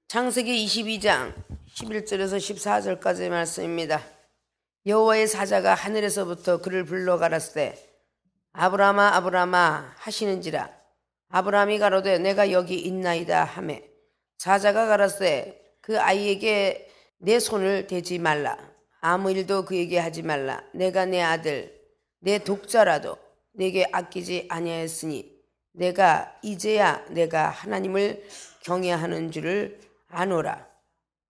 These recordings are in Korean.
창세기 22장 11절에서 14절까지의 말씀입니다. 여호와의 사자가 하늘에서부터 그를 불러 가라사대 아브라함아 아브라함아 하시는지라. 아브라함이 가로되 내가 여기 있나이다 하매 사자가 가라사대 그 아이에게 내 손을 대지 말라. 아무 일도 그에게 하지 말라. 내가 내 아들 내 독자라도 내게 아끼지 아니하였으니 내가 이제야 내가 하나님을 경외하는 줄을 아노라.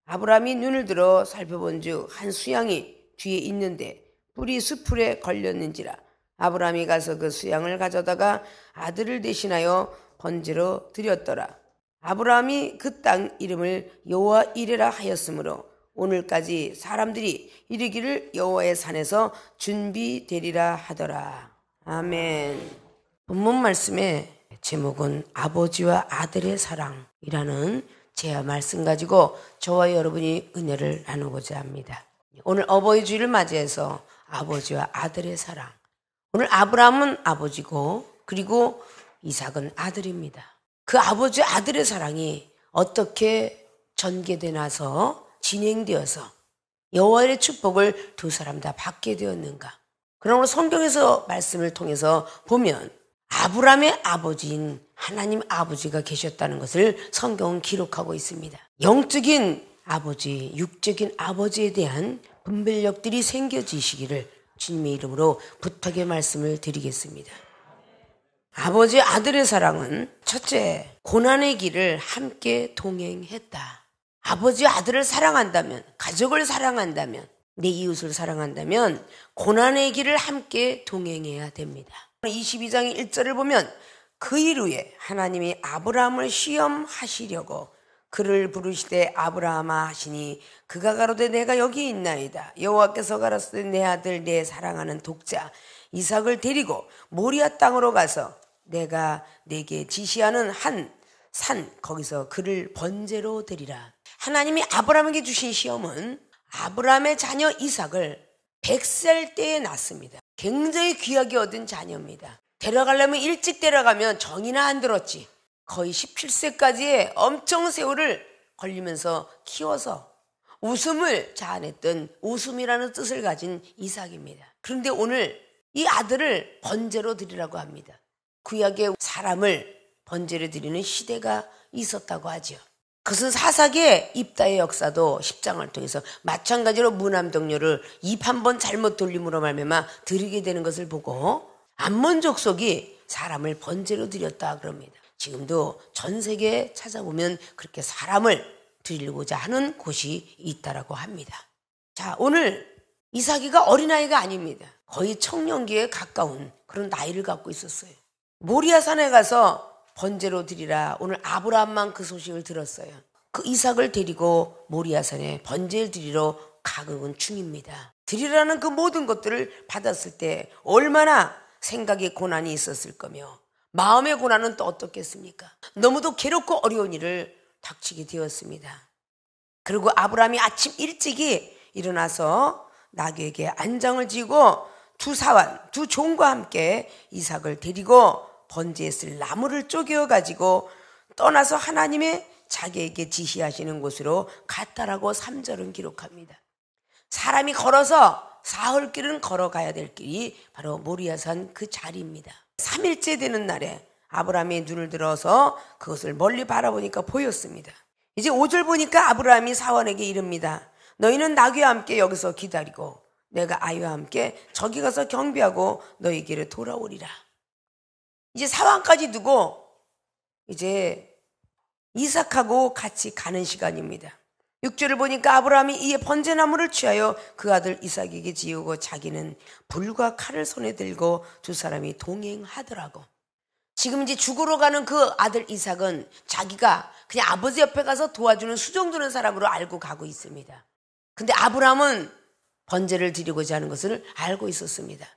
아브라함이 눈을 들어 살펴본즉 한 수양이 뒤에 있는데 뿔이 수풀에 걸렸는지라. 아브라함이 가서 그 수양을 가져다가 아들을 대신하여 번제로 드렸더라. 아브라함이 그 땅 이름을 여호와 이레라 하였으므로 오늘까지 사람들이 이르기를 여호와의 산에서 준비되리라 하더라. 아멘. 본문 말씀의 제목은 아버지와 아들의 사랑이라는 제 말씀 가지고 저와 여러분이 은혜를 나누고자 합니다. 오늘 어버이 주일을 맞이해서 아버지와 아들의 사랑. 오늘 아브라함은 아버지고 그리고 이삭은 아들입니다. 그 아버지 아들의 사랑이 어떻게 전개돼 나서 진행되어서 여호와의 축복을 두 사람 다 받게 되었는가. 그러므로 성경에서 말씀을 통해서 보면 아브라함의 아버지인 하나님 아버지가 계셨다는 것을 성경은 기록하고 있습니다. 영적인 아버지, 육적인 아버지에 대한 분별력들이 생겨지시기를 주님의 이름으로 부탁의 말씀을 드리겠습니다. 아버지 아들의 사랑은 첫째, 고난의 길을 함께 동행했다. 아버지 아들을 사랑한다면, 가족을 사랑한다면, 내 이웃을 사랑한다면 고난의 길을 함께 동행해야 됩니다. 22장 1절을 보면 그 일 후에 하나님이 아브라함을 시험하시려고 그를 부르시되 아브라함아 하시니 그가 가로되 내가 여기 있나이다. 여호와께서 가라사대 내 아들 내 사랑하는 독자 이삭을 데리고 모리아 땅으로 가서 내가 내게 지시하는 한 산 거기서 그를 번제로 드리라. 하나님이 아브라함에게 주신 시험은 아브라함의 자녀 이삭을 100살 때에 낳습니다. 굉장히 귀하게 얻은 자녀입니다. 데려가려면 일찍 데려가면 정이나 안 들었지. 거의 17세까지의 엄청 세월을 걸리면서 키워서 웃음을 자아냈던 웃음이라는 뜻을 가진 이삭입니다. 그런데 오늘 이 아들을 번제로 드리라고 합니다. 구약의 사람을 번제로 드리는 시대가 있었다고 하죠. 그것은 사사기의 입다의 역사도 10장을 통해서 마찬가지로 무남동료를 입 한 번 잘못 돌림으로 말미암아 드리게 되는 것을 보고 암몬 족속이 사람을 번제로 드렸다 그럽니다. 지금도 전 세계에 찾아보면 그렇게 사람을 드리고자 하는 곳이 있다라고 합니다. 자, 오늘 이삭이가 어린아이가 아닙니다. 거의 청년기에 가까운 그런 나이를 갖고 있었어요. 모리아산에 가서 번제로 드리라. 오늘 아브라함만 그 소식을 들었어요. 그 이삭을 데리고 모리아산에 번제를 드리러 가는 중입니다. 드리라는 그 모든 것들을 받았을 때 얼마나 생각의 고난이 있었을 거며 마음의 고난은 또 어떻겠습니까? 너무도 괴롭고 어려운 일을 닥치게 되었습니다. 그리고 아브라함이 아침 일찍이 일어나서 나귀에게 안장을 지고 두 사환, 두 종과 함께 이삭을 데리고 번제에 쓸 나무를 쪼개어 가지고 떠나서 하나님의 자기에게 지시하시는 곳으로 갔다라고 3절은 기록합니다. 사람이 걸어서 사흘길은 걸어가야 될 길이 바로 모리아산 그 자리입니다. 3일째 되는 날에 아브라함이 눈을 들어서 그것을 멀리 바라보니까 보였습니다. 이제 5절 보니까 아브라함이 사환에게 이릅니다. 너희는 나귀와 함께 여기서 기다리고 내가 아이와 함께 저기 가서 경배하고 너희에게로 돌아오리라. 이제 사환까지 두고 이제 이삭하고 같이 가는 시간입니다. 6절을 보니까 아브라함이 이에 번제나무를 취하여 그 아들 이삭에게 지우고 자기는 불과 칼을 손에 들고 두 사람이 동행하더라고. 지금 이제 죽으러 가는 그 아들 이삭은 자기가 그냥 아버지 옆에 가서 도와주는 수종 두는 사람으로 알고 가고 있습니다. 근데 아브라함은 번제를 드리고자 하는 것을 알고 있었습니다.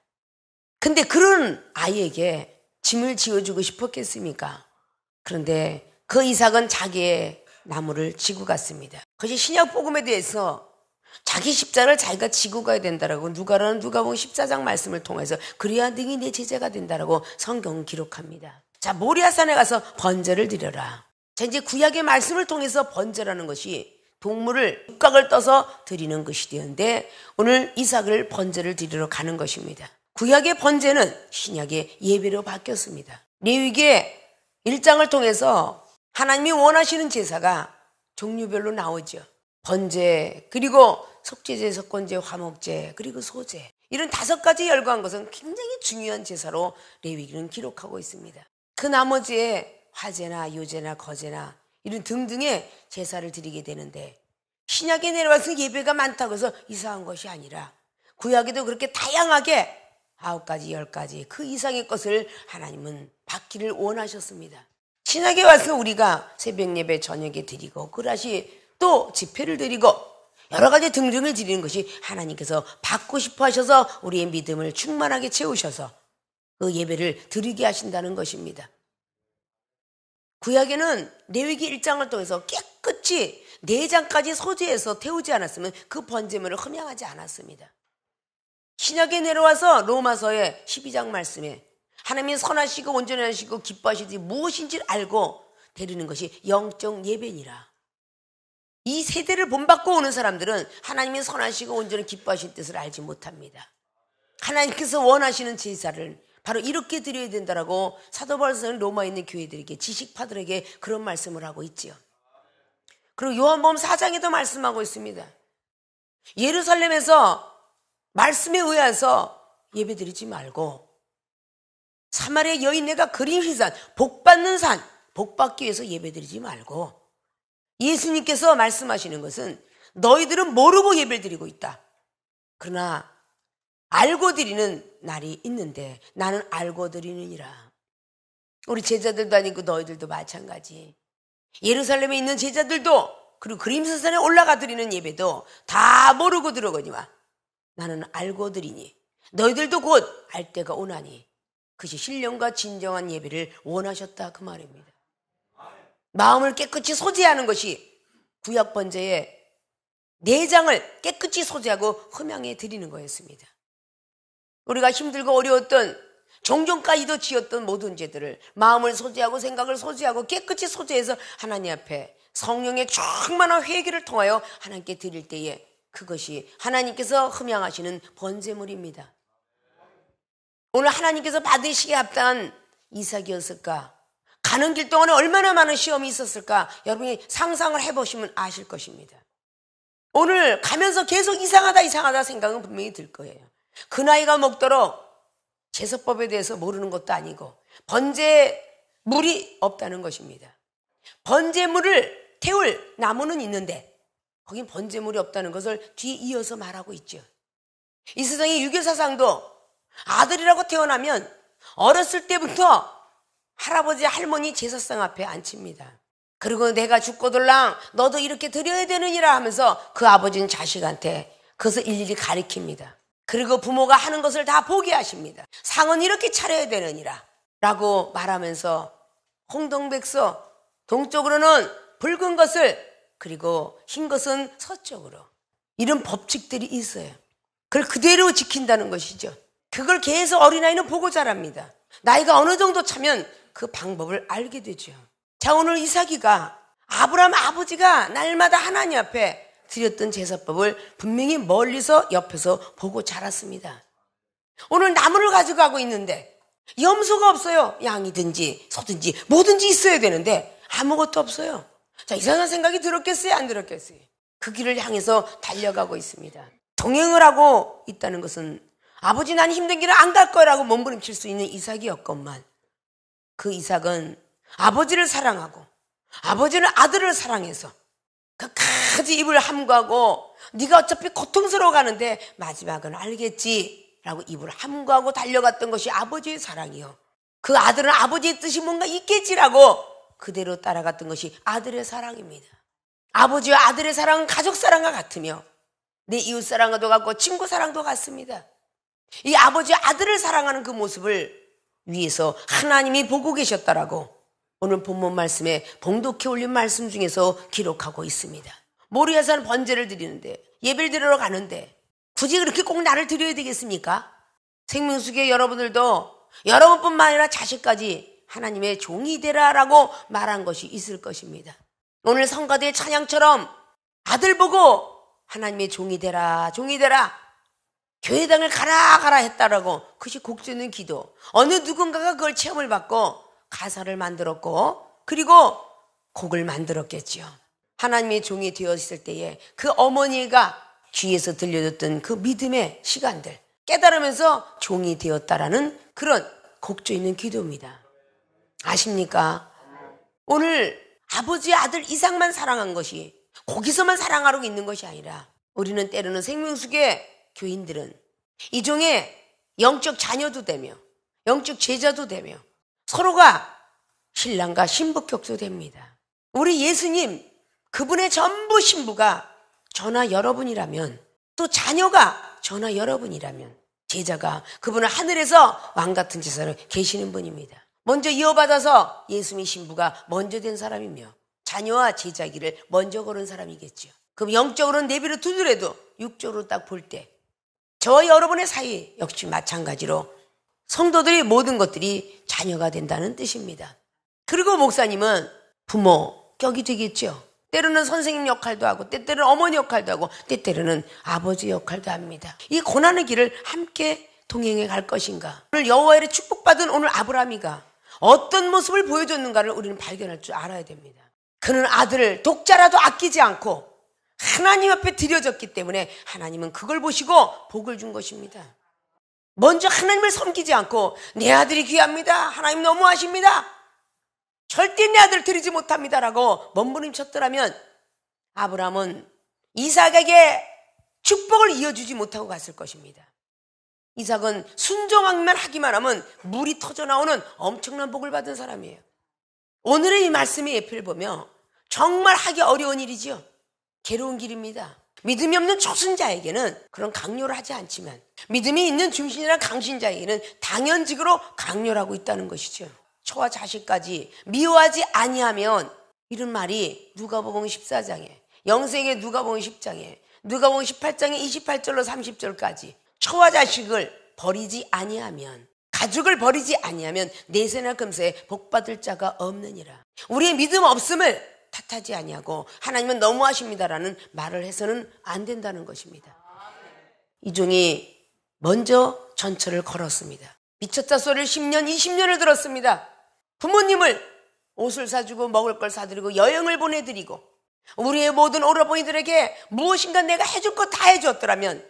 근데 그런 아이에게 짐을 지어주고 싶었겠습니까? 그런데 그 이삭은 자기의 나무를 지고 갔습니다. 그것이 신약 복음에 대해서 자기 십자를 자기가 지고 가야 된다라고 누가복음 14장 말씀을 통해서 그래야 능히 내 제자가 된다라고 성경은 기록합니다. 자, 모리아산에 가서 번제를 드려라. 자, 이제 구약의 말씀을 통해서 번제라는 것이 동물을 육각을 떠서 드리는 것이 되었는데 오늘 이삭을 번제를 드리러 가는 것입니다. 구약의 번제는 신약의 예배로 바뀌었습니다. 레위기의 1장을 통해서 하나님이 원하시는 제사가 종류별로 나오죠. 번제, 그리고 속죄제, 석권제, 화목제, 그리고 소제. 이런 5가지 열거한 것은 굉장히 중요한 제사로 레위기는 기록하고 있습니다. 그 나머지에 화제나 유제나 거제나 이런 등등의 제사를 드리게 되는데 신약에 내려와서 예배가 많다고 해서 이상한 것이 아니라 구약에도 그렇게 다양하게 9가지, 10가지 그 이상의 것을 하나님은 받기를 원하셨습니다. 신약에 와서 우리가 새벽 예배 저녁에 드리고 그다시 또 집회를 드리고 여러 가지 등등을 드리는 것이 하나님께서 받고 싶어 하셔서 우리의 믿음을 충만하게 채우셔서 그 예배를 드리게 하신다는 것입니다. 구약에는 레위기 1장을 통해서 깨끗이 4장까지 소제해서 태우지 않았으면 그 번제물을 흠양하지 않았습니다. 신약에 내려와서 로마서의 12장 말씀에 하나님이 선하시고 온전하시고 기뻐하시지 무엇인지 알고 드리는 것이 영적 예배니라. 이 세대를 본받고 오는 사람들은 하나님이 선하시고 온전히 기뻐하신 뜻을 알지 못합니다. 하나님께서 원하시는 제사를 바로 이렇게 드려야 된다라고 사도 바울은 로마에 있는 교회들에게 지식파들에게 그런 말씀을 하고 있지요. 그리고 요한복음 4장에도 말씀하고 있습니다. 예루살렘에서 말씀에 의해서 예배드리지 말고 사마리아 여인네가 그린 휘산, 복받는 산, 복받기 위해서 예배드리지 말고 예수님께서 말씀하시는 것은 너희들은 모르고 예배를 드리고 있다. 그러나 알고 드리는 날이 있는데 나는 알고 드리느니라. 우리 제자들도 아니고 너희들도 마찬가지. 예루살렘에 있는 제자들도 그리고 그림스산에 올라가 드리는 예배도 다 모르고 들어거니와 나는 알고 드리니 너희들도 곧 알 때가 오나니 그것이 신령과 진정한 예배를 원하셨다 그 말입니다. 마음을 깨끗이 소제하는 것이 구약 번제의 4장을 깨끗이 소제하고 흠양해 드리는 거였습니다. 우리가 힘들고 어려웠던 종종까지도 지었던 모든 죄들을 마음을 소제하고 생각을 소제하고 깨끗이 소제해서 하나님 앞에 성령의 충만한 회개를 통하여 하나님께 드릴 때에 그것이 하나님께서 흠양하시는 번제물입니다. 오늘 하나님께서 받으시기에 합당한 이삭이었을까? 가는 길 동안에 얼마나 많은 시험이 있었을까? 여러분이 상상을 해보시면 아실 것입니다. 오늘 가면서 계속 이상하다 생각은 분명히 들 거예요. 그 나이가 먹도록 제사법에 대해서 모르는 것도 아니고 번제물이 없다는 것입니다. 번제물을 태울 나무는 있는데 거긴 번제물이 없다는 것을 뒤에 이어서 말하고 있죠. 이 세상의 유교사상도 아들이라고 태어나면 어렸을 때부터 할아버지 할머니 제사상 앞에 앉힙니다. 그리고 내가 죽고들랑 너도 이렇게 드려야 되느니라 하면서 그 아버지는 자식한테 그것을 일일이 가르칩니다. 그리고 부모가 하는 것을 다 보게 하십니다. 상은 이렇게 차려야 되느니라 라고 말하면서 홍동백서 동쪽으로는 붉은 것을 그리고 흰 것은 서쪽으로 이런 법칙들이 있어요. 그걸 그대로 지킨다는 것이죠. 그걸 계속 어린아이는 보고 자랍니다. 나이가 어느 정도 차면 그 방법을 알게 되죠. 자, 오늘 이삭이가 아브라함 아버지가 날마다 하나님 앞에 드렸던 제사법을 분명히 멀리서 옆에서 보고 자랐습니다. 오늘 나무를 가져가고 있는데 염소가 없어요. 양이든지 소든지 뭐든지 있어야 되는데 아무것도 없어요. 자, 이상한 생각이 들었겠어요? 안 들었겠어요? 그 길을 향해서 달려가고 있습니다. 동행을 하고 있다는 것은 아버지 난 힘든 길을 안 갈 거라고 몸부림칠 수 있는 이삭이었건만 그 이삭은 아버지를 사랑하고 아버지는 아들을 사랑해서 끝까지 입을 함구하고 네가 어차피 고통스러워 가는데 마지막은 알겠지 라고 입을 함구하고 달려갔던 것이 아버지의 사랑이요. 그 아들은 아버지의 뜻이 뭔가 있겠지라고 그대로 따라갔던 것이 아들의 사랑입니다. 아버지와 아들의 사랑은 가족 사랑과 같으며 내 이웃 사랑과도 같고 친구 사랑도 같습니다. 이 아버지와 아들을 사랑하는 그 모습을 위에서 하나님이 보고 계셨다라고 오늘 본문 말씀에 봉독해 올린 말씀 중에서 기록하고 있습니다. 모리아산 번제를 드리는데 예배를 드리러 가는데 굳이 그렇게 꼭 나를 드려야 되겠습니까? 생명수계 여러분들도 여러분뿐만 아니라 자식까지 하나님의 종이 되라라고 말한 것이 있을 것입니다. 오늘 성가대의 찬양처럼 아들 보고 하나님의 종이 되라, 종이 되라, 교회당을 가라 했다라고, 그것이 곡주는 기도. 어느 누군가가 그걸 체험을 받고 가사를 만들었고 그리고 곡을 만들었겠지요. 하나님의 종이 되었을 때에 그 어머니가 귀에서 들려줬던 그 믿음의 시간들 깨달으면서 종이 되었다라는 그런 곡조 있는 기도입니다. 아십니까? 오늘 아버지의 아들 이상만 사랑한 것이 거기서만 사랑하려고 있는 것이 아니라, 우리는 때로는 생명수계 교인들은 이 종의 영적 자녀도 되며 영적 제자도 되며 서로가 신랑과 신부 격도 됩니다. 우리 예수님, 그분의 전부 신부가 저나 여러분이라면, 또 자녀가 저나 여러분이라면, 제자가 그분은 하늘에서 왕같은 제사로 계시는 분입니다. 먼저 이어받아서 예수님의 신부가 먼저 된 사람이며 자녀와 제자기를 먼저 걸은 사람이겠죠. 그럼 영적으로는 내비로 두드려도 육적으로 딱 볼 때 저와 여러분의 사이 역시 마찬가지로 성도들이 모든 것들이 자녀가 된다는 뜻입니다. 그리고 목사님은 부모 격이 되겠죠. 때로는 선생님 역할도 하고 때때로는 어머니 역할도 하고 때때로는 아버지 역할도 합니다. 이 고난의 길을 함께 동행해 갈 것인가? 오늘 여호와의 축복받은 오늘 아브라함이가 어떤 모습을 보여줬는가를 우리는 발견할 줄 알아야 됩니다. 그는 아들을 독자라도 아끼지 않고 하나님 앞에 드려졌기 때문에 하나님은 그걸 보시고 복을 준 것입니다. 먼저 하나님을 섬기지 않고 내 아들이 귀합니다, 하나님 너무하십니다, 절대 내 아들을 드리지 못합니다라고 몸부림쳤더라면 아브라함은 이삭에게 축복을 이어주지 못하고 갔을 것입니다. 이삭은 순종하기만 하기만 하면 물이 터져나오는 엄청난 복을 받은 사람이에요. 오늘의 이 말씀의 예표를 보며 정말 하기 어려운 일이죠. 괴로운 길입니다. 믿음이 없는 초순자에게는 그런 강요를 하지 않지만 믿음이 있는 중신이나 강신자에게는 당연직으로 강요를 하고 있다는 것이죠. 처와 자식까지 미워하지 아니하면, 이런 말이 누가복음 14장에, 영세기 누가복음 10장에, 누가복음 18장에 28절로 30절까지 처와 자식을 버리지 아니하면, 가족을 버리지 아니하면 내세나 금세에 복받을 자가 없느니라. 우리의 믿음 없음을 탓하지 아니하고 하나님은 너무하십니다라는 말을 해서는 안 된다는 것입니다. 이 종이 먼저 전철을 걸었습니다. 미쳤다 소리를 10년, 20년을 들었습니다. 부모님을 옷을 사주고 먹을 걸 사드리고 여행을 보내드리고 우리의 모든 오라버니들에게 무엇인가 내가 해줄 거 다 해줬더라면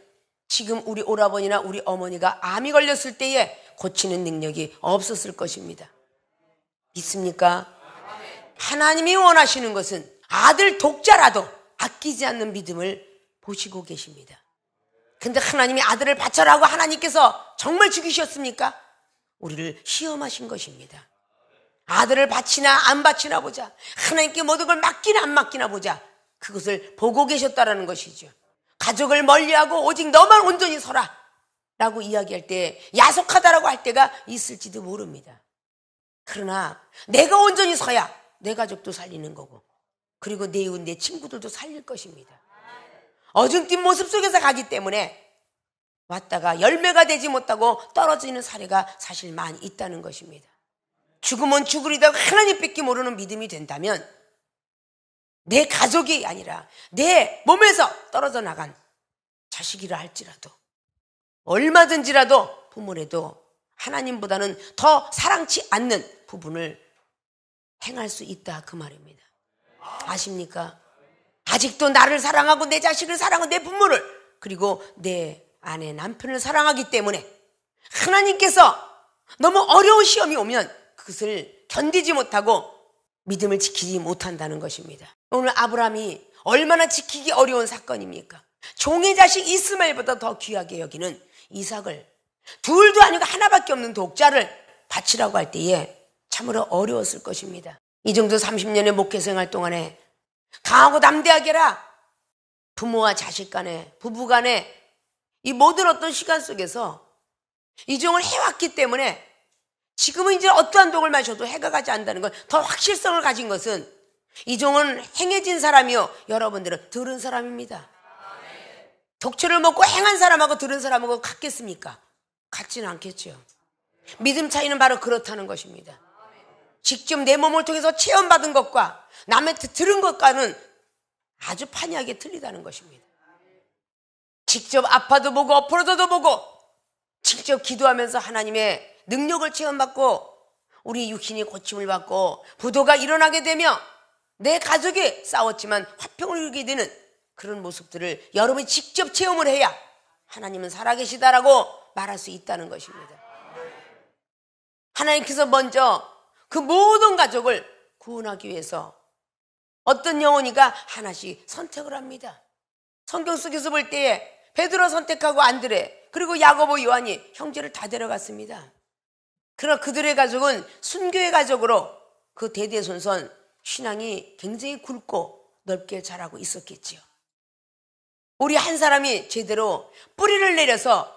지금 우리 오라버니나 우리 어머니가 암이 걸렸을 때에 고치는 능력이 없었을 것입니다. 믿습니까? 하나님이 원하시는 것은 아들 독자라도 아끼지 않는 믿음을 보시고 계십니다. 근데 하나님이 아들을 바쳐라고 하나님께서 정말 죽이셨습니까? 우리를 시험하신 것입니다. 아들을 바치나 안 바치나 보자, 하나님께 모든 걸 맡기나 안 맡기나 보자, 그것을 보고 계셨다라는 것이죠. 가족을 멀리하고 오직 너만 온전히 서라 라고 이야기할 때, 야속하다라고 할 때가 있을지도 모릅니다. 그러나 내가 온전히 서야 내 가족도 살리는 거고, 그리고 내 이웃, 내 친구들도 살릴 것입니다. 어중뛴 모습 속에서 가기 때문에 왔다가 열매가 되지 못하고 떨어지는 사례가 사실 많이 있다는 것입니다. 죽으면 죽으리다 하나님 뺏기 모르는 믿음이 된다면 내 가족이 아니라 내 몸에서 떨어져 나간 자식이라 할지라도, 얼마든지라도 부모라도 하나님보다는 더 사랑치 않는 부분을 행할 수 있다, 그 말입니다. 아십니까? 아직도 나를 사랑하고 내 자식을 사랑하고 내 부모를, 그리고 내 아내 남편을 사랑하기 때문에 하나님께서 너무 어려운 시험이 오면 그것을 견디지 못하고 믿음을 지키지 못한다는 것입니다. 오늘 아브라함이 얼마나 지키기 어려운 사건입니까? 종의 자식 이스마엘보다 더 귀하게 여기는 이삭을, 둘도 아니고 하나밖에 없는 독자를 바치라고 할 때에 참으로 어려웠을 것입니다. 이 정도 30년의 목회생활 동안에 강하고 담대하게라 부모와 자식 간에, 부부 간에 이 모든 어떤 시간 속에서 이 종을 해왔기 때문에 지금은 이제 어떠한 독을 마셔도 해가 가지 않는다는 건, 더 확실성을 가진 것은 이 종은 행해진 사람이요, 여러분들은 들은 사람입니다. 독초를 먹고 행한 사람하고 들은 사람하고 같겠습니까? 같지는 않겠죠. 믿음 차이는 바로 그렇다는 것입니다. 직접 내 몸을 통해서 체험받은 것과 남한테 들은 것과는 아주 판이하게 틀리다는 것입니다. 직접 아파도 보고 엎어져도 보고 직접 기도하면서 하나님의 능력을 체험받고 우리 육신이 고침을 받고 부도가 일어나게 되며 내 가족이 싸웠지만 화평을 이루게 되는 그런 모습들을 여러분이 직접 체험을 해야 하나님은 살아계시다라고 말할 수 있다는 것입니다. 하나님께서 먼저 그 모든 가족을 구원하기 위해서 어떤 영혼이가 하나씩 선택을 합니다. 성경 속에서 볼 때에 베드로 선택하고 안드레 그리고 야고보 요한이 형제를 다 데려갔습니다. 그러나 그들의 가족은 순교의 가족으로 그 대대손손 신앙이 굉장히 굵고 넓게 자라고 있었겠지요. 우리 한 사람이 제대로 뿌리를 내려서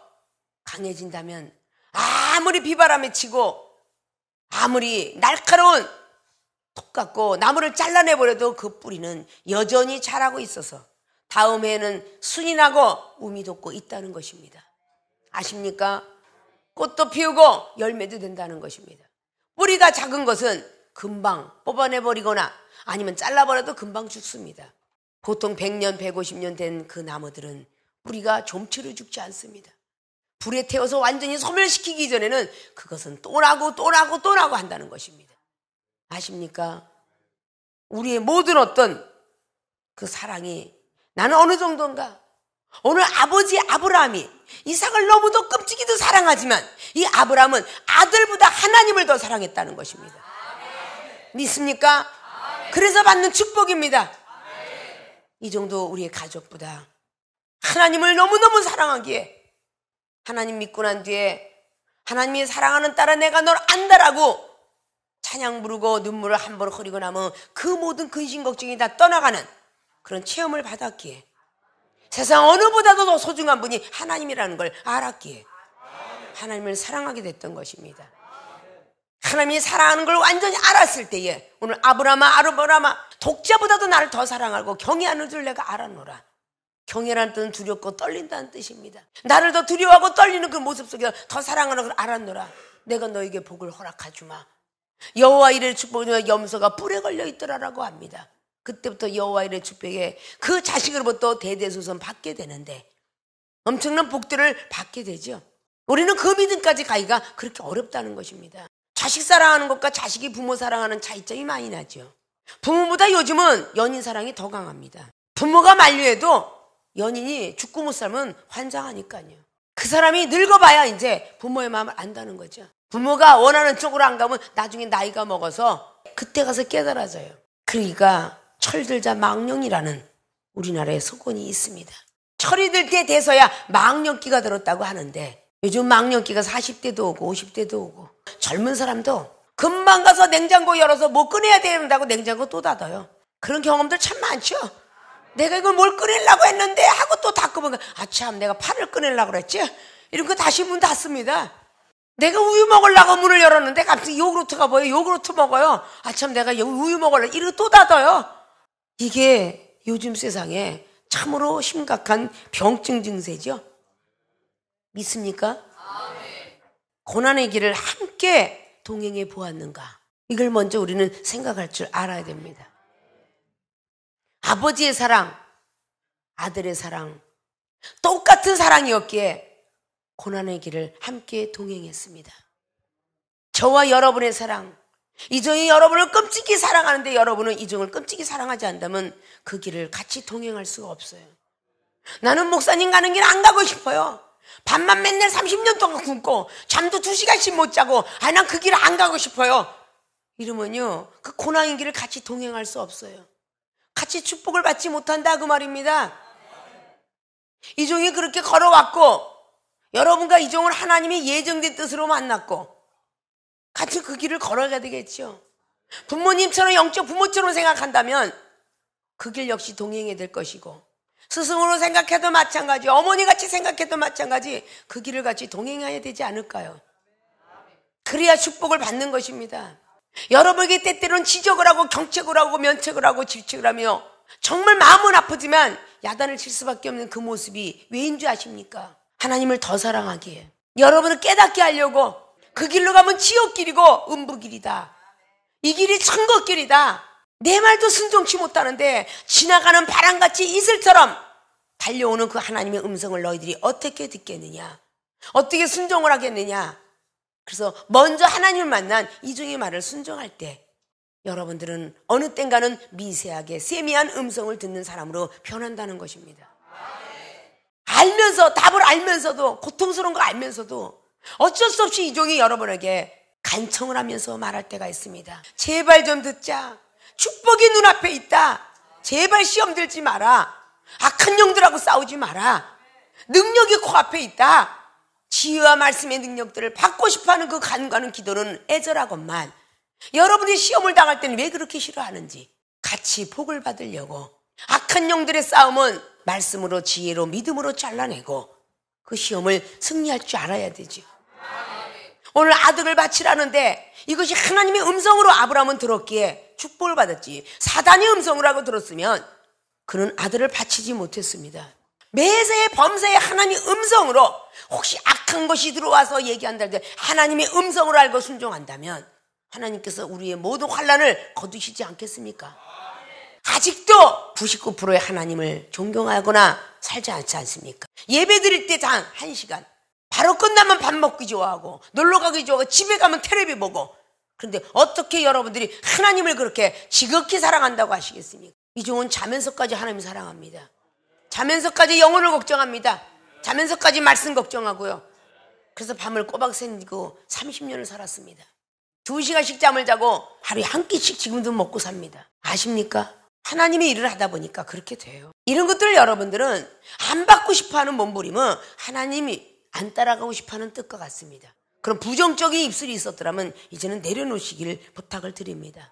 강해진다면 아무리 비바람에 치고 아무리 날카로운 톱 같고 나무를 잘라내버려도 그 뿌리는 여전히 자라고 있어서 다음 해에는 순이 나고 우미 돋고 있다는 것입니다. 아십니까? 꽃도 피우고 열매도 된다는 것입니다. 뿌리가 작은 것은 금방 뽑아내버리거나 아니면 잘라버려도 금방 죽습니다. 보통 100년, 150년 된 그 나무들은 뿌리가 좀처럼 죽지 않습니다. 불에 태워서 완전히 소멸시키기 전에는 그것은 또 나고 또 나고 또 나고 한다는 것입니다. 아십니까? 우리의 모든 어떤 그 사랑이 나는 어느 정도인가? 오늘 아버지 아브라함이 이삭을 너무도 끔찍이도 사랑하지만 이 아브라함은 아들보다 하나님을 더 사랑했다는 것입니다. 믿습니까? 그래서 받는 축복입니다. 이 정도 우리의 가족보다 하나님을 너무너무 사랑하기에 하나님 믿고 난 뒤에 하나님이 사랑하는 딸아 내가 널 안다라고 찬양 부르고 눈물을 한 번 흘리고 나면 그 모든 근심 걱정이 다 떠나가는 그런 체험을 받았기에 세상 어느보다도 더 소중한 분이 하나님이라는 걸 알았기에 하나님을 사랑하게 됐던 것입니다. 하나님이 사랑하는 걸 완전히 알았을 때에 오늘 아브라함아 독자보다도 나를 더 사랑하고 경외하는 줄 내가 알았노라. 경외라는 뜻은 두렵고 떨린다는 뜻입니다. 나를 더 두려워하고 떨리는 그 모습 속에 더 사랑하는 걸 알았노라. 내가 너에게 복을 허락하주마. 여호와 이레의 축복은 염소가 뿔에 걸려 있더라라고 합니다. 그때부터 여호와 이레의 축복에 그 자식으로부터 대대손손 받게 되는데 엄청난 복들을 받게 되죠. 우리는 그 믿음까지 가기가 그렇게 어렵다는 것입니다. 자식 사랑하는 것과 자식이 부모 사랑하는 차이점이 많이 나죠. 부모보다 요즘은 연인 사랑이 더 강합니다. 부모가 만류해도 연인이 죽고 못 살면 환장하니까요. 그 사람이 늙어봐야 이제 부모의 마음을 안다는 거죠. 부모가 원하는 쪽으로 안 가면 나중에 나이가 먹어서 그때 가서 깨달아져요. 그러니까 철들자 망령이라는 우리나라에 속언이 있습니다. 철이 들 때 돼서야 망령기가 들었다고 하는데 요즘 망령기가 40대도 오고 50대도 오고 젊은 사람도 금방 가서 냉장고 열어서 뭐 꺼내야 된다고 냉장고 또 닫아요. 그런 경험들 참 많죠. 내가 이걸 뭘 꺼내려고 했는데 하고 또 닫고보면 참 내가 파를 꺼내려고 그랬지? 이런 거 다시 문 닫습니다. 내가 우유 먹으려고 문을 열었는데 갑자기 요구르트가 보여. 요구르트 먹어요. 참 내가 우유 먹으려고 이러고 또 닫아요. 이게 요즘 세상에 참으로 심각한 병증 증세죠. 믿습니까? 고난의 길을 함께 동행해 보았는가? 이걸 먼저 우리는 생각할 줄 알아야 됩니다. 아버지의 사랑, 아들의 사랑, 똑같은 사랑이었기에 고난의 길을 함께 동행했습니다. 저와 여러분의 사랑, 이종이 여러분을 끔찍이 사랑하는데 여러분은 이종을 끔찍이 사랑하지 않다면 그 길을 같이 동행할 수가 없어요. 나는 목사님 가는 길 안 가고 싶어요. 밤만 맨날 30년 동안 굶고 잠도 2시간씩 못 자고 난 그 길 안 가고 싶어요. 이러면요 그 고난의 길을 같이 동행할 수 없어요. 같이 축복을 받지 못한다 그 말입니다. 이종이 그렇게 걸어왔고 여러분과 이종을 하나님이 예정된 뜻으로 만났고 같이 그 길을 걸어가야 되겠죠. 부모님처럼 영적 부모처럼 생각한다면 그 길 역시 동행해야 될 것이고 스승으로 생각해도 마찬가지, 어머니같이 생각해도 마찬가지 그 길을 같이 동행해야 되지 않을까요? 그래야 축복을 받는 것입니다. 여러분에게 때때로는 지적을 하고 경책을 하고 면책을 하고 질책을 하며 정말 마음은 아프지만 야단을 칠 수밖에 없는 그 모습이 왜인 줄 아십니까? 하나님을 더 사랑하기에 여러분을 깨닫게 하려고 그 길로 가면 지옥길이고 음부길이다. 이 길이 천국길이다. 내 말도 순종치 못하는데 지나가는 바람같이 이슬처럼 달려오는 그 하나님의 음성을 너희들이 어떻게 듣겠느냐? 어떻게 순종을 하겠느냐? 그래서 먼저 하나님을 만난 이중의 말을 순종할 때 여러분들은 어느 땐가는 미세하게 세미한 음성을 듣는 사람으로 변한다는 것입니다. 알면서, 답을 알면서도, 고통스러운 걸 알면서도 어쩔 수 없이 이종이 여러분에게 간청을 하면서 말할 때가 있습니다. 제발 좀 듣자. 축복이 눈앞에 있다. 제발 시험 들지 마라. 악한 영들하고 싸우지 마라. 능력이 코앞에 있다. 지혜와 말씀의 능력들을 받고 싶어하는 그 간과는 기도는 애절하건만 여러분이 시험을 당할 때는 왜 그렇게 싫어하는지 같이 복을 받으려고 악한 영들의 싸움은 말씀으로 지혜로 믿음으로 잘라내고 그 시험을 승리할 줄 알아야 되죠. 오늘 아들을 바치라는데 이것이 하나님의 음성으로 아브라함은 들었기에 축복을 받았지, 사단의 음성으로 하고 들었으면 그는 아들을 바치지 못했습니다. 매사에 범사에 하나님의 음성으로, 혹시 악한 것이 들어와서 얘기한다 할 때 하나님의 음성으로 알고 순종한다면 하나님께서 우리의 모든 환난을 거두시지 않겠습니까? 아직도 99%의 하나님을 존경하거나 살지 않지 않습니까? 예배 드릴 때 단 1시간, 바로 끝나면 밥 먹기 좋아하고 놀러 가기 좋아하고 집에 가면 텔레비 보고, 그런데 어떻게 여러분들이 하나님을 그렇게 지극히 사랑한다고 하시겠습니까? 이종은 자면서까지 하나님 사랑합니다. 자면서까지 영혼을 걱정합니다. 자면서까지 말씀 걱정하고요. 그래서 밤을 꼬박 새고 30년을 살았습니다. 2시간씩 잠을 자고 하루에 한 끼씩 지금도 먹고 삽니다. 아십니까? 하나님의 일을 하다 보니까 그렇게 돼요. 이런 것들을 여러분들은 안 받고 싶어하는 몸부림은 하나님이 안 따라가고 싶어하는 뜻과 같습니다. 그런 부정적인 입술이 있었더라면 이제는 내려놓으시기를 부탁을 드립니다.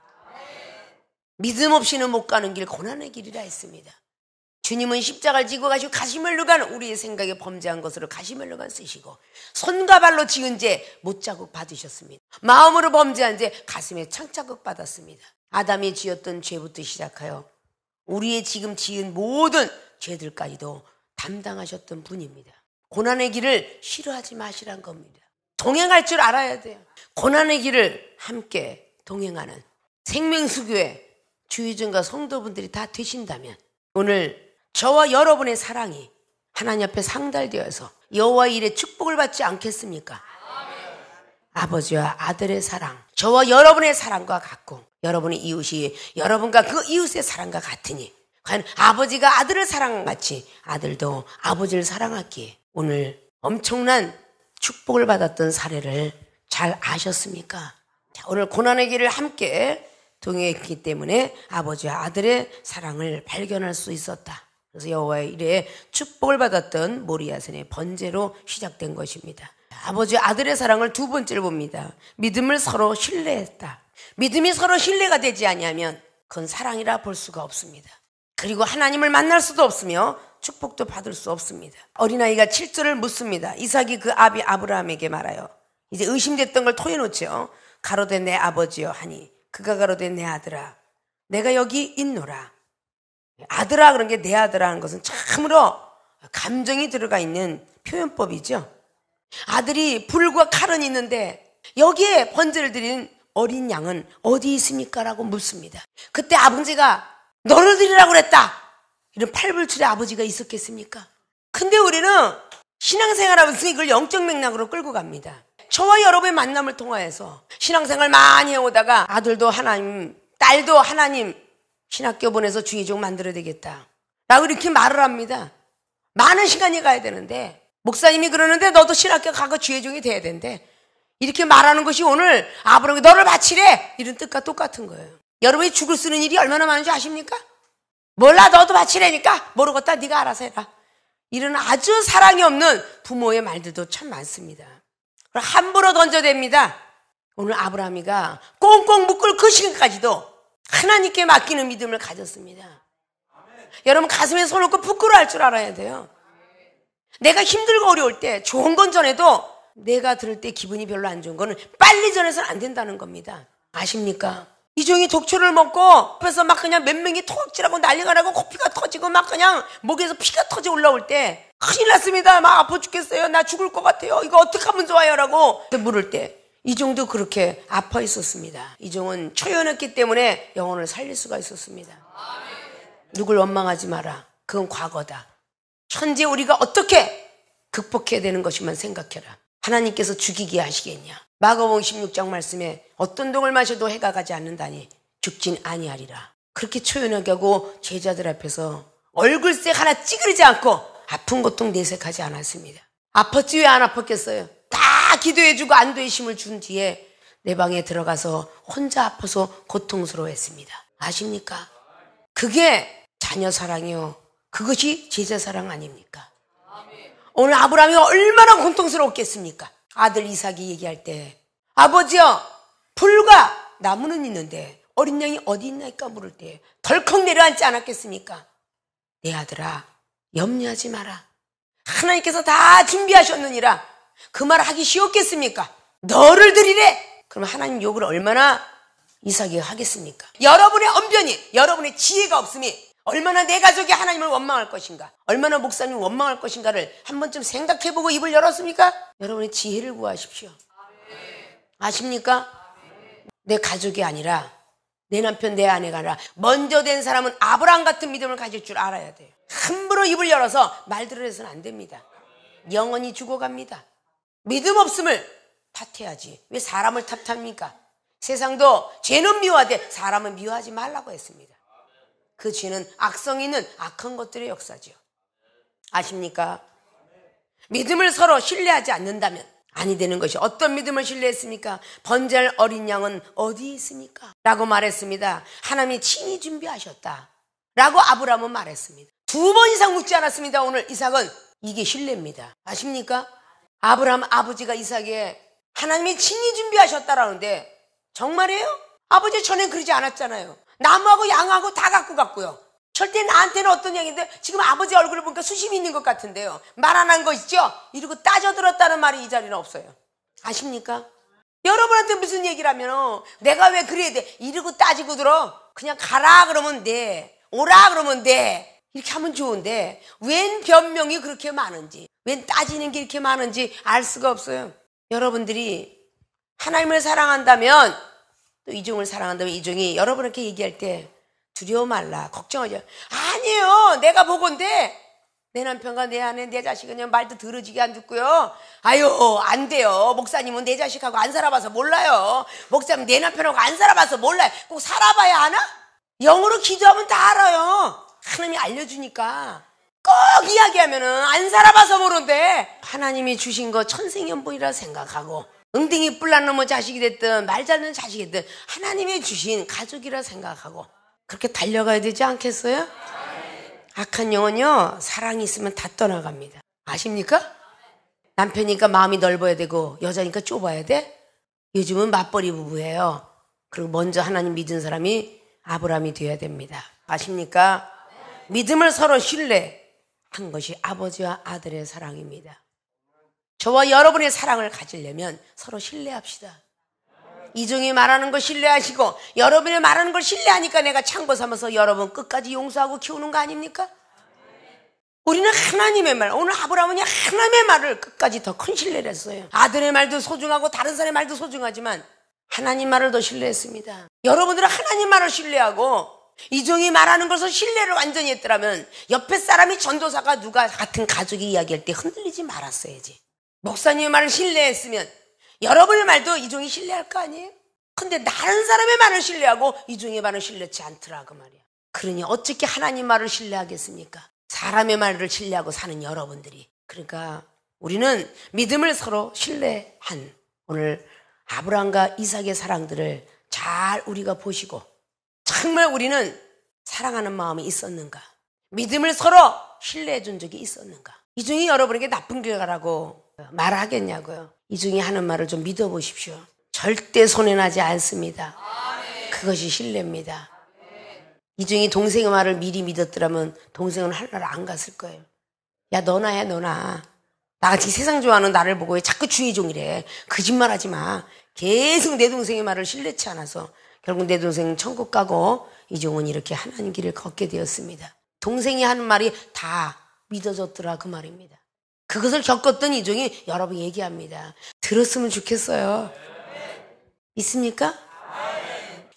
믿음 없이는 못 가는 길 고난의 길이라 했습니다. 주님은 십자가를 지고 가시고 가시멜로간, 우리의 생각에 범죄한 것으로 가시멜로간 쓰시고 손과 발로 지은 죄 못자국 받으셨습니다. 마음으로 범죄한 죄 가슴에 창자국 받았습니다. 아담이 지었던 죄부터 시작하여 우리의 지금 지은 모든 죄들까지도 담당하셨던 분입니다. 고난의 길을 싫어하지 마시란 겁니다. 동행할 줄 알아야 돼요. 고난의 길을 함께 동행하는 생명수교회 주의전과 성도분들이 다 되신다면 오늘 저와 여러분의 사랑이 하나님 앞에 상달되어서 여호와의 일에 축복을 받지 않겠습니까? 아버지와 아들의 사랑, 저와 여러분의 사랑과 같고 여러분의 이웃이 여러분과 그 이웃의 사랑과 같으니 과연 아버지가 아들을 사랑같이 아들도 아버지를 사랑하기에 오늘 엄청난 축복을 받았던 사례를 잘 아셨습니까? 자, 오늘 고난의 길을 함께 동행했기 때문에 아버지와 아들의 사랑을 발견할 수 있었다. 그래서 여호와의 일에 축복을 받았던 모리아산의 번제로 시작된 것입니다. 아버지와 아들의 사랑을 두 번째로 봅니다. 믿음을 서로 신뢰했다. 믿음이 서로 신뢰가 되지 아니하면 그건 사랑이라 볼 수가 없습니다. 그리고 하나님을 만날 수도 없으며 축복도 받을 수 없습니다. 어린아이가 7절을 묻습니다. 이삭이 그 아비 아브라함에게 말하여, 이제 의심됐던 걸 토해놓죠. 가로되 내 아버지여 하니 그가 가로되 내 아들아 내가 여기 있노라. 아들아 그런 게 내 아들아 하는 것은 참으로 감정이 들어가 있는 표현법이죠. 아들이 불과 칼은 있는데 여기에 번제를 드리는 어린 양은 어디 있습니까? 라고 묻습니다. 그때 아버지가 너를 드리라고 그랬다, 이런 팔불출의 아버지가 있었겠습니까? 근데 우리는 신앙생활하면서 이걸 영적 맥락으로 끌고 갑니다. 저와 여러분의 만남을 통하여서 신앙생활 많이 해오다가 아들도 하나님, 딸도 하나님 신학교 보내서 주의종 만들어야 되겠다 라고 이렇게 말을 합니다. 많은 시간이 가야 되는데 목사님이 그러는데 너도 신학교 가고 주의종이 돼야 된대, 이렇게 말하는 것이 오늘 아브라함이 너를 바치래 이런 뜻과 똑같은 거예요. 여러분이 죽을 쓰는 일이 얼마나 많은지 아십니까? 몰라, 너도 바치라니까 모르겠다, 네가 알아서 해라, 이런 아주 사랑이 없는 부모의 말들도 참 많습니다. 함부로 던져댑니다. 오늘 아브라함이가 꽁꽁 묶을 그 시간까지도 하나님께 맡기는 믿음을 가졌습니다. 여러분 가슴에 손 얹고 부끄러워할 줄 알아야 돼요. 내가 힘들고 어려울 때 좋은 건 전해도 내가 들을 때 기분이 별로 안 좋은 거는 빨리 전해서는 안 된다는 겁니다. 아십니까? 이종이 독초를 먹고 그래서 막 그냥 몇 명이 토악질하고 난리가 나고 코피가 터지고 막 그냥 목에서 피가 터져 올라올 때 큰일 났습니다. 막 아파 죽겠어요. 나 죽을 것 같아요. 이거 어떻게 하면 좋아요? 라고 물을 때 이종도 그렇게 아파 있었습니다. 이종은 초연했기 때문에 영혼을 살릴 수가 있었습니다. 누굴 원망하지 마라. 그건 과거다. 현재 우리가 어떻게 극복해야 되는 것이만 생각해라. 하나님께서 죽이게 하시겠냐. 마가복음 16장 말씀에 어떤 독을 마셔도 해가 가지 않는다니 죽진 아니하리라. 그렇게 초연하게 하고 제자들 앞에서 얼굴색 하나 찌그리지 않고 아픈 고통 내색하지 않았습니다. 아팠지 왜 안 아팠겠어요? 다 기도해주고 안도의 힘을 준 뒤에 내 방에 들어가서 혼자 아파서 고통스러워했습니다. 아십니까? 그게 자녀 사랑이요. 그것이 제자 사랑 아닙니까? 오늘 아브라함이 얼마나 고통스러웠겠습니까? 아들 이삭이 얘기할 때 아버지요, 불과 나무는 있는데 어린 양이 어디 있나이까 물을 때 덜컥 내려앉지 않았겠습니까? 내 아들아, 염려하지 마라. 하나님께서 다 준비하셨느니라. 그 말 하기 쉬웠겠습니까? 너를 드리래. 그럼 하나님 욕을 얼마나 이삭이 하겠습니까? 여러분의 언변이, 여러분의 지혜가 없음이 얼마나 내 가족이 하나님을 원망할 것인가, 얼마나 목사님을 원망할 것인가를 한 번쯤 생각해보고 입을 열었습니까? 여러분의 지혜를 구하십시오. 아십니까? 내 가족이 아니라 내 남편, 내 아내가 아니라 먼저 된 사람은 아브라함 같은 믿음을 가질 줄 알아야 돼요. 함부로 입을 열어서 말들을 해서는 안 됩니다. 영원히 죽어갑니다. 믿음 없음을 탓해야지. 왜 사람을 탓합니까? 세상도 죄는 미워하되 사람은 미워하지 말라고 했습니다. 그 죄는 악성이 있는 악한 것들의 역사죠. 아십니까? 믿음을 서로 신뢰하지 않는다면 아니 되는 것이, 어떤 믿음을 신뢰했습니까? 번제할 어린 양은 어디 있습니까? 라고 말했습니다. 하나님이 친히 준비하셨다 라고 아브라함은 말했습니다. 2번 이상 묻지 않았습니다. 오늘 이삭은. 이게 신뢰입니다. 아십니까? 아브라함 아버지가 이삭에 하나님이 친히 준비하셨다라는데 정말이에요? 아버지 전엔 그러지 않았잖아요. 나무하고 양하고 다 갖고 갔고요. 절대 나한테는 어떤 얘기인데 지금 아버지 얼굴을 보니까 수심이 있는 것 같은데요. 말 안 한 거 있죠? 이러고 따져들었다는 말이 이 자리는 없어요. 아십니까? 여러분한테 무슨 얘기를 하면 내가 왜 그래야 돼? 이러고 따지고 들어. 그냥 가라 그러면 돼. 오라 그러면 돼. 이렇게 하면 좋은데 웬 변명이 그렇게 많은지, 웬 따지는 게 이렇게 많은지 알 수가 없어요. 여러분들이 하나님을 사랑한다면, 또 이종을 사랑한다면 이종이 여러분에게 얘기할 때 두려워 말라, 걱정하지 마. 아니에요, 내가 보건데 내 남편과 내 아내, 내 자식은 그냥 말도 더러지게 안 듣고요. 아유, 안 돼요. 목사님은 내 자식하고 안 살아봐서 몰라요. 목사님 내 남편하고 안 살아봐서 몰라요. 꼭 살아봐야 하나? 영어로 기도하면 다 알아요. 하나님이 알려주니까. 꼭 이야기하면은 안 살아봐서 모른대. 하나님이 주신 거 천생연분이라 생각하고, 응딩이 뿔난 놈의 자식이 됐든 말 잘 듣는 자식이 됐든 하나님이 주신 가족이라 생각하고 그렇게 달려가야 되지 않겠어요? 악한 영은요, 사랑이 있으면 다 떠나갑니다. 아십니까? 남편이니까 마음이 넓어야 되고 여자니까 좁아야 돼? 요즘은 맞벌이 부부예요. 그리고 먼저 하나님 믿은 사람이 아브라함이 되어야 됩니다. 아십니까? 믿음을 서로 신뢰한 것이 아버지와 아들의 사랑입니다. 저와 여러분의 사랑을 가지려면 서로 신뢰합시다. 이종이 말하는 걸 신뢰하시고 여러분이 말하는 걸 신뢰하니까 내가 참고 삼아서 여러분 끝까지 용서하고 키우는 거 아닙니까? 우리는 하나님의 말, 오늘 아브라함은 하나님의 말을 끝까지 더 큰 신뢰를 했어요. 아들의 말도 소중하고 다른 사람의 말도 소중하지만 하나님 말을 더 신뢰했습니다. 여러분들은 하나님 말을 신뢰하고 이종이 말하는 것을 신뢰를 완전히 했더라면 옆에 사람이 전도사가 누가 같은 가족이 이야기할 때 흔들리지 말았어야지. 목사님의 말을 신뢰했으면 여러분의 말도 이종이 신뢰할 거 아니에요? 근데 다른 사람의 말을 신뢰하고 이종의 말을 신뢰치 않더라 그 말이야. 그러니 어떻게 하나님 말을 신뢰하겠습니까? 사람의 말을 신뢰하고 사는 여러분들이. 그러니까 우리는 믿음을 서로 신뢰한 오늘 아브라함과 이삭의 사랑들을 잘 우리가 보시고 정말 우리는 사랑하는 마음이 있었는가? 믿음을 서로 신뢰해 준 적이 있었는가? 이종이 여러분에게 나쁜 결과라고 말하겠냐고요? 이종이 하는 말을 좀 믿어보십시오. 절대 손해나지 않습니다. 그것이 신뢰입니다. 이종이 동생의 말을 미리 믿었더라면 동생은 하늘나라 안 갔을 거예요. 야, 너나 해, 너나. 나같이 세상 좋아하는 나를 보고 왜 자꾸 주의종이래. 거짓말하지 마. 계속 내 동생의 말을 신뢰치 않아서 결국 내 동생은 천국 가고 이종은 이렇게 하나님 길을 걷게 되었습니다. 동생이 하는 말이 다 믿어졌더라 그 말입니다. 그것을 겪었던 이종이 여러분 얘기합니다. 들었으면 좋겠어요. 있습니까?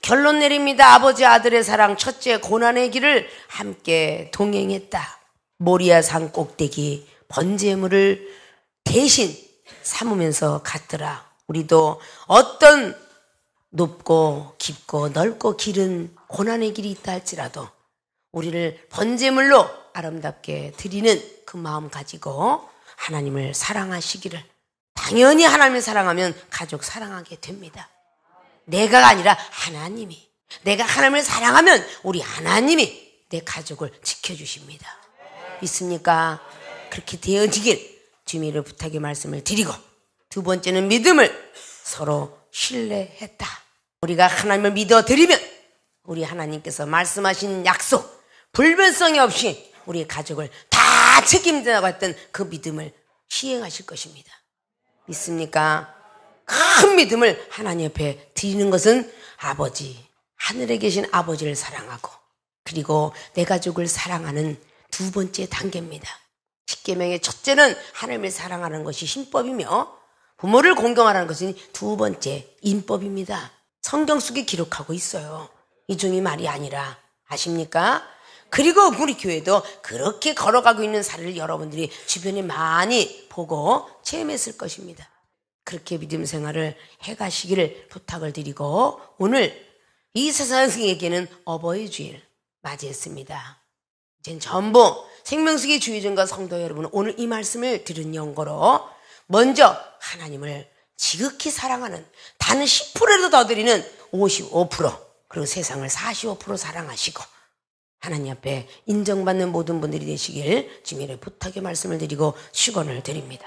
결론 내립니다. 아버지 아들의 사랑, 첫째 고난의 길을 함께 동행했다. 모리아 산 꼭대기 번제물을 대신 삼으면서 갔더라. 우리도 어떤 높고 깊고 넓고 길은 고난의 길이 있다 할지라도 우리를 번제물로 아름답게 드리는 그 마음 가지고 하나님을 사랑하시기를, 당연히 하나님을 사랑하면 가족 사랑하게 됩니다. 내가 아니라 하나님이, 내가 하나님을 사랑하면 우리 하나님이 내 가족을 지켜주십니다. 믿습니까? 그렇게 되어지길 주님의 부탁의 말씀을 드리고, 두 번째는 믿음을 서로 신뢰했다. 우리가 하나님을 믿어드리면 우리 하나님께서 말씀하신 약속, 불변성이 없이 우리 가족을 다 책임진다고 했던 그 믿음을 시행하실 것입니다. 믿습니까? 큰 믿음을 하나님 옆에 드리는 것은 아버지, 하늘에 계신 아버지를 사랑하고 그리고 내 가족을 사랑하는 두 번째 단계입니다. 십계명의 첫째는 하나님을 사랑하는 것이 신법이며 부모를 공경하라는 것은 두 번째 인법입니다. 성경 속에 기록하고 있어요. 이중이 말이 아니라. 아십니까? 그리고 우리 교회도 그렇게 걸어가고 있는 사례를 여러분들이 주변에 많이 보고 체험했을 것입니다. 그렇게 믿음 생활을 해가시기를 부탁을 드리고, 오늘 이 세상에게는 어버이 주일 맞이했습니다. 이젠 전부 생명수기 주의전과 성도 여러분, 오늘 이 말씀을 들은 연고로 먼저 하나님을 지극히 사랑하는, 단 10%라도 더 드리는 55%, 그리고 세상을 45% 사랑하시고 하나님 앞에 인정받는 모든 분들이 되시길 주님의 부탁의 말씀을 드리고 축원을 드립니다.